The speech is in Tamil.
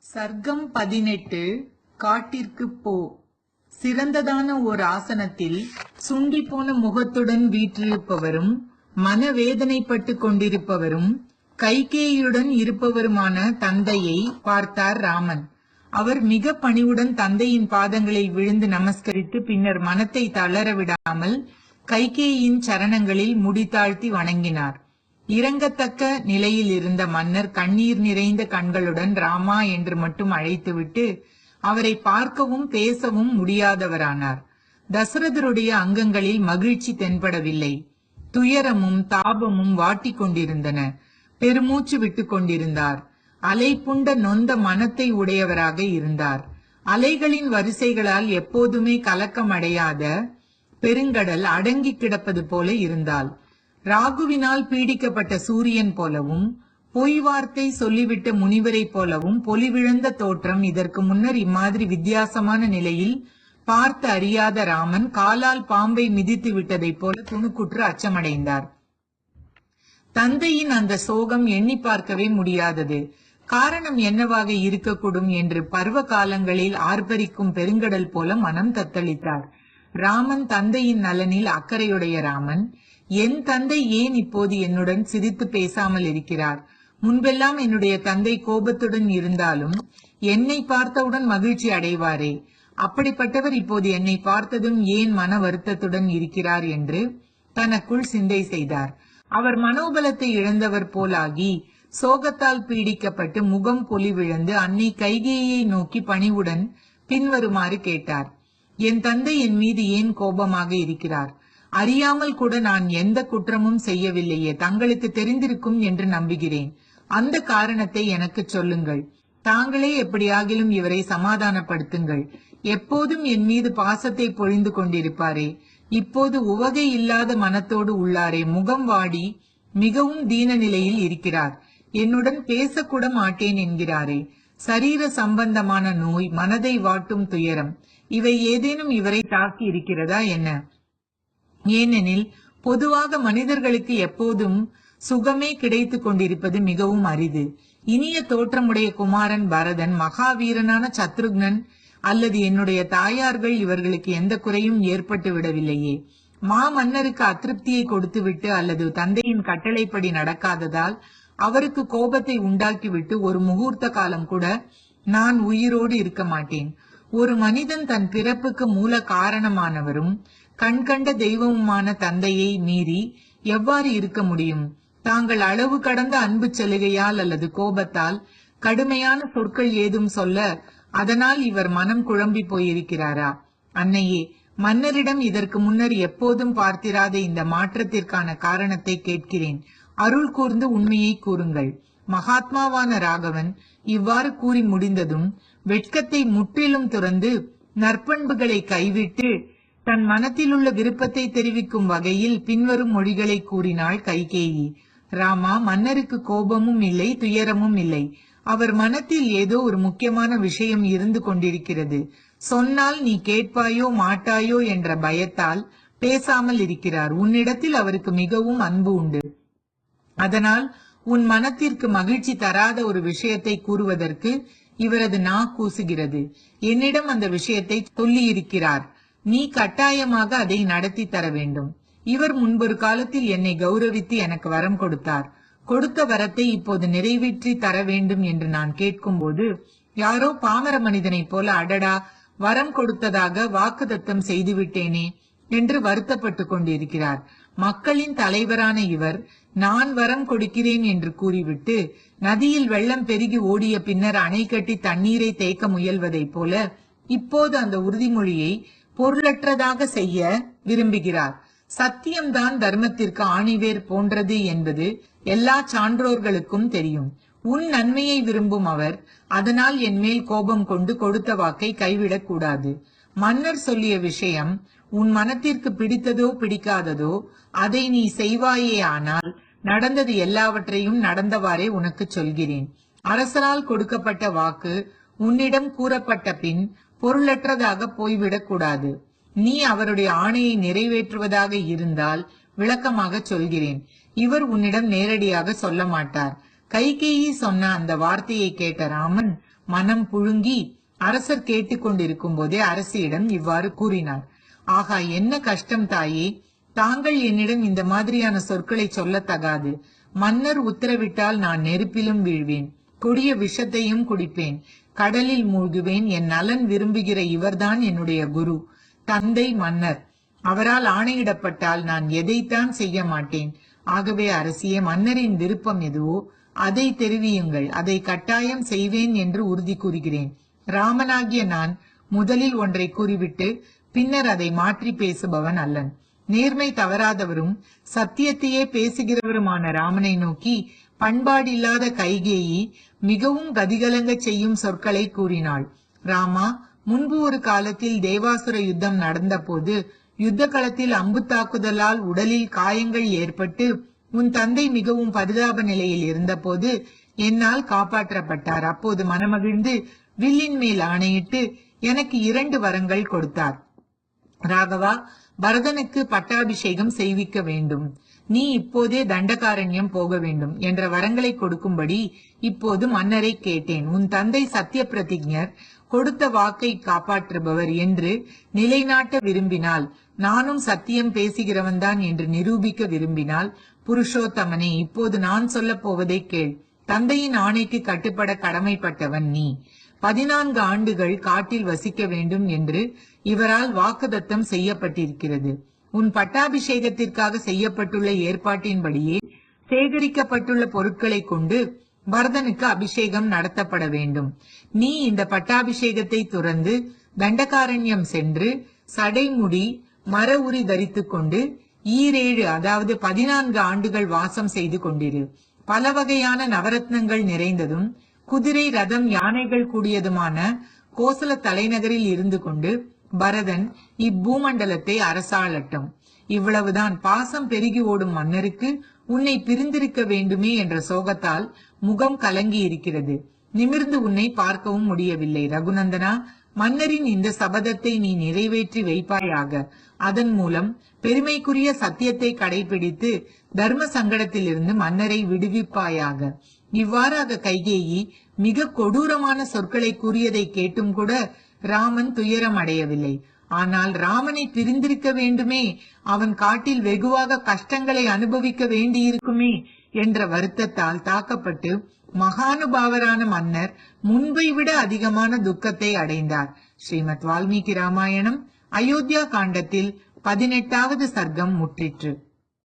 சர்க்கம் 18 காட்டிற்குப் போ. சிறந்ததான ஓர் ஆசனத்தில் சுண்டி போன முகத்துடன் வீற்றிருப்பவரும் மனவேதனைப்பட்டு கொண்டிருப்பவரும் கைகேயியுடன் இருப்பவருமான தந்தையை பார்த்தார் ராமன். அவர் மிக பணிவுடன் தந்தையின் பாதங்களை விழுந்து நமஸ்கரித்து பின்னர் மனத்தை தளர விடாமல் கைகேயின் சரணங்களில் முடித்தாழ்த்தி வணங்கினார். இறங்கத்தக்க நிலையில் இருந்த மன்னர் கண்ணீர் நிறைந்த கண்களுடன் ராமா என்று மட்டும் அழைத்துவிட்டு அவரை பார்க்கவும் பேசவும் முடியாதவரானார். தசரதருடைய அங்கங்களில் மகிழ்ச்சி தென்படவில்லை. துயரமும் தாபமும் வாட்டி கொண்டிருந்தன. பெருமூச்சு விட்டு கொண்டிருந்தார். அலை புண்ட நொந்த மனத்தை உடையவராக இருந்தார். அலைகளின் வரிசைகளால் எப்போதுமே கலக்கம் அடையாத பெருங்கடல் அடங்கி கிடப்பது போல இருந்தாள். ராகுவினால் பீடிக்கப்பட்ட சூரியன் போலவும் பொய் வார்த்தை சொல்லிவிட்ட முனிவரை போலவும் பொலிவிழந்த தோற்றம். இதற்கு முன்னர் இம்மாதிரி வித்தியாசமான நிலையில் பார்த்து அறியாத ராமன் காலால் பாம்பை மிதித்து விட்டதை போல துணுக்குற்று அச்சமடைந்தார். தந்தையின் அந்த சோகம் எண்ணி பார்க்கவே முடியாதது. காரணம் என்னவாக இருக்கக்கூடும் என்று பருவ காலங்களில் ஆர்ப்பரிக்கும் பெருங்கடல் போல மனம் தத்தளித்தார். ராமன் தந்தையின் நலனில் அக்கறையுடைய ராமன். என் தந்தை ஏன் இப்போது என்னுடன் சிரித்து பேசாமல் இருக்கிறார்? முன்பெல்லாம் என்னுடைய தந்தை கோபத்துடன் இருந்தாலும் என்னை பார்த்தவுடன் மகிழ்ச்சி அடைவாரே. அப்படிப்பட்டவர் இப்போது என்னை பார்த்ததும் ஏன் மன வருத்தத்துடன் இருக்கிறார் என்று தனக்குள் சிந்தை செய்தார். அவர் மனோபலத்தை இழந்தவர் போலாகி சோகத்தால் பீடிக்கப்பட்டு முகம் பொலிவிழந்து அன்னை கைகேயை நோக்கி பணிவுடன் பின்வருமாறு கேட்டார். என் தந்தை என் மீது ஏன் கோபமாக இருக்கிறார்? அறியாமல் கூட நான் எந்த குற்றமும் செய்யவில்லையே. தங்களுக்கு தெரிந்திருக்கும் என்று நம்புகிறேன். அந்த காரணத்தை எனக்கு சொல்லுங்கள். தாங்களே எப்படியாகிலும் இவரை சமாதானப்படுத்துங்கள். எப்போதும் என் மீது பாசத்தை பொழிந்து கொண்டிருப்பாரே. இப்போது உவகை இல்லாத மனத்தோடு உள்ளாரே. முகம் வாடி மிகவும் தீன நிலையில் இருக்கிறார். என்னுடன் பேசக்கூட மாட்டேன் என்கிறாரே. சரீர சம்பந்தமான நோய், மனதை வாட்டும் துயரம், இவை ஏதேனும் இவரை தாக்கி இருக்கிறதா என்ன? ஏனெனில் பொதுவாக மனிதர்களுக்கு எப்போதும் சுகமே கிடைத்து கொண்டிருப்பது மிகவும் அரிது. இனிய தோற்றமுடைய குமாரன் பரதன், மகாவீரனான சத்ருக்னன் அல்லது என்னுடைய தாயார்கள், இவர்களுக்கு எந்த குறையும் ஏற்பட்டு விடவில்லையே. மன்னருக்கு அதிருப்தியை கொடுத்துவிட்டு அல்லது தந்தையின் கட்டளைப்படி நடக்காததால் அவருக்கு கோபத்தை உண்டாக்கிவிட்டு ஒரு முகூர்த்த காலம் கூட நான் உயிரோடு இருக்க மாட்டேன். ஒரு மனிதன் தன் பிறப்புக்கு மூல காரணமானவரும் கண்கண்ட தெய்வமுமான தந்தையை மீறி எவ்வாறு இருக்க முடியும்? தாங்கள் அளவு கடந்த அன்பு சலுகையால் அல்லது கோபத்தால் கடுமையான சொற்கள் ஏதும் சொல்ல அதனால் இவர் மனம் குழம்பி போயிருக்கிறாரா? அன்னையே, மன்னரிடம் இதற்கு முன்னர் எப்போதும் பார்த்திராத இந்த மாற்றத்திற்கான காரணத்தை கேட்கிறேன். அருள் கூர்ந்து உண்மையை கூறுங்கள். மகாத்மாவான ராகவன் இவ்வாறு கூறி முடிந்ததும் வெட்கத்தை முற்றிலும் துறந்து நற்பண்புகளை கைவிட்டு தன் மனத்தில் உள்ள விருப்பத்தை தெரிவிக்கும் வகையில் பின்வரும் மொழிகளை கூறினாள் கைகேயி. ராமா, மன்னருக்கு கோபமும் இல்லை, துயரமும் இல்லை. அவர் மனத்தில் ஏதோ ஒரு முக்கியமான விஷயம் இருந்து கொண்டிருக்கிறது. சொன்னால் நீ கேட்பாயோ மாட்டாயோ என்ற பயத்தால் பேசாமல் இருக்கிறார். உன்னிடத்தில் அவருக்கு மிகவும் அன்பு உண்டு. அதனால் உன் மனத்திற்கு மகிழ்ச்சி தராத ஒரு விஷயத்தை கூறுவதற்கு இவரது நா கூசுகிறது. என்னிடம் அந்த விஷயத்தை சொல்லியிருக்கிறார். நீ கட்டாயமாக அதை நடத்தி தர வேண்டும். இவர் முன்பொரு காலத்தில் என்னை கௌரவித்து எனக்கு வரம் கொடுத்தார். கொடுத்த வரத்தை இப்போது நிறைவேற்றி தர வேண்டும் என்று நான் கேட்கும் போது யாரோ பாமர மனிதனை போல அடடா, வரம் கொடுத்ததாக வாக்குதத்தம் செய்துவிட்டேனே என்று வருத்தப்பட்டு கொண்டிருக்கிறார். மக்களின் தலைவரான இவர் நான் வரம் கொடுக்கிறேன் என்று கூறிவிட்டு நதியில் வெள்ளம் பெருகி ஓடிய பின்னர் அணை கட்டி தண்ணீரை தேக்க முயல்வதை போல இப்போது அந்த உறுதிமொழியை பொருளற்றதாக செய்ய விரும்புகிறார். சத்தியம்தான் தர்மத்திற்கு ஆணிவேர் போன்றது என்பது எல்லா சான்றோர்களுக்கும் தெரியும். உன் நன்மையை விரும்பும் அவர் அதனால் என் மேல் கோபம் கொண்டு கொடுத்த வாக்கை கைவிடக் கூடாது. மன்னர் சொல்லிய விஷயம் உன் மனத்திற்கு பிடித்ததோ பிடிக்காததோ அதை நீ செய்வாயே. ஆனால் நடந்தது எல்லாவற்றையும் நடந்தவாறே உனக்கு சொல்கிறேன். அரசரால் கொடுக்கப்பட்ட வாக்கு உன்னிடம் கூறப்பட்ட பின் பொருளற்றதாக போய்விடக் கூடாது. நீ அவருடைய ஆணையை நிறைவேற்றுவதாக இருந்தால் விளக்கமாக சொல்கிறேன். இவர் உன்னிடம் நேரடியாக சொல்ல மாட்டார். கைகேயி சொன்ன அந்த வார்த்தையை கேட்ட ராமன் மனம் புழுங்கி அரசர் கேட்டுக்கொண்டிருக்கும் போதே அரசியிடம் இவ்வாறு கூறினார். ஆகா, என்ன கஷ்டம் தாயே! தாங்கள் என்னிடம் இந்த மாதிரியான சொற்களை சொல்லத்தகாது. மன்னர் உத்தரவிட்டால் நான் நெருப்பிலும் வீழ்வேன், கொடிய விஷத்தையும் குடிப்பேன், கடலில் மூழ்குவேன். என் நலன் விரும்புகிற இவர்தான் என்னுடைய குரு, தந்தை மன்னர். அவரால் ஆணையிடப்பட்டால் நான் எதைத்தான் செய்ய மாட்டேன். ஆகவே அரசியே, மன்னரின் விருப்பம் எதுவோ அதை தெரிவியுங்கள், அதை கட்டாயம் செய்வேன் என்று உறுதி கூறுகிறேன். ராமனாகிய நான் முதலில் ஒன்றை கூறிவிட்டு பின்னர் அதை மாற்றி பேசுபவன் அல்லன். நேர்மை தவறாதவரும் சத்தியத்தையே பேசுகிறவருமான ராமனை நோக்கி பண்பாடில்லாத கைகேயி மிகவும் கதிகலங்க செய்யும் சொற்களை கூறினாள். ராமா, முன்பு ஒரு காலத்தில் தேவாசுர யுத்தம் நடந்த போது யுத்த களத்தில் அம்பு தாக்குதலால் உடலில் காயங்கள் ஏற்பட்டு உன் தந்தை மிகவும் பரிதாப நிலையில் இருந்த போது என்னால் காப்பாற்றப்பட்டார். அப்போது மனமகிழ்ந்து வில்லின் மேல் ஆணையிட்டு எனக்கு 2 வரங்கள் கொடுத்தார். ராகவா, பரதனுக்கு பட்டாபிஷேகம் செய்விக்க வேண்டும், நீ இப்போதே தண்டகாரண்யம் போக வேண்டும் என்ற வரங்களை கொடுக்கும்படி இப்போது மன்னரை கேட்டேன். உன் தந்தை சத்திய பிரதிஜர், கொடுத்த வாக்கை காப்பாற்றுபவர் என்று நிலைநாட்ட விரும்பினால், நானும் சத்தியம் பேசுகிறவன்தான் என்று நிரூபிக்க விரும்பினால், புருஷோத்தமனே, இப்போது நான் சொல்ல போவதை கேள். தந்தையின் ஆணைக்கு கட்டுப்பட கடமைப்பட்டவன் நீ. 14 ஆண்டுகள் காட்டில் வசிக்க வேண்டும் என்று இவரால் வாக்குதத்தம் செய்யப்பட்டிருக்கிறது. உன் பட்டாபிஷேகத்திற்காக செய்யப்பட்டுள்ள ஏற்பாட்டின்படியே சேகரிக்கப்பட்டுள்ள பொருட்களை கொண்டு பரதனுக்கு அபிஷேகம் நடத்தப்பட வேண்டும். நீ இந்த பட்டாபிஷேகத்தை துறந்து தண்டகாரண்யம் சென்று சடைமுடி மர உரி தரித்துக் கொண்டு 7 அதாவது 14 ஆண்டுகள் வாசம் செய்து கொண்டிரு. பல வகையான நவரத்னங்கள் நிறைந்ததும் குதிரை ரதம் யானைகள் கூடியதுமான கோசல தலைநகரில் இருந்து கொண்டு பரதன் இப்பூமண்டலத்தை அரசாளட்டும். இவ்வளவுதான். பாசம் பெருகி ஓடும் மன்னருக்கு உன்னை பிரிந்திருக்க வேண்டுமே என்ற சோகத்தால் முகம் கலங்கி இருக்கிறது. நிமிர்ந்து உன்னை பார்க்கவும் முடியவில்லை. ரகுநந்தனா, மன்னரின் இந்த சபதத்தை நீ நிறைவேற்றி வைப்பாயாக. அதன் மூலம் பெருமைக்குரிய சத்தியத்தை கடைபிடித்து தர்ம சங்கடத்திலிருந்து மன்னரை விடுவிப்பாயாக. இவ்வாறாக கைகேயி மிக கொடூரமான சொற்களை கூறியதை கேட்டும் கூட ராமன் துயரம் அடையவில்லை. ஆனால் ராமனை பிரிந்திருக்க வேண்டுமே, அவன் காட்டில் வெகுவாக கஷ்டங்களை அனுபவிக்க வேண்டியிருக்குமே என்ற வருத்தத்தால் தாக்கப்பட்டு மகானுபாவரான மன்னர் முன்பை விட அதிகமான துக்கத்தை அடைந்தார். ஸ்ரீமத் வால்மீகி ராமாயணம் அயோத்தியா காண்டத்தில் 18வது சர்க்கம் முற்றிற்று.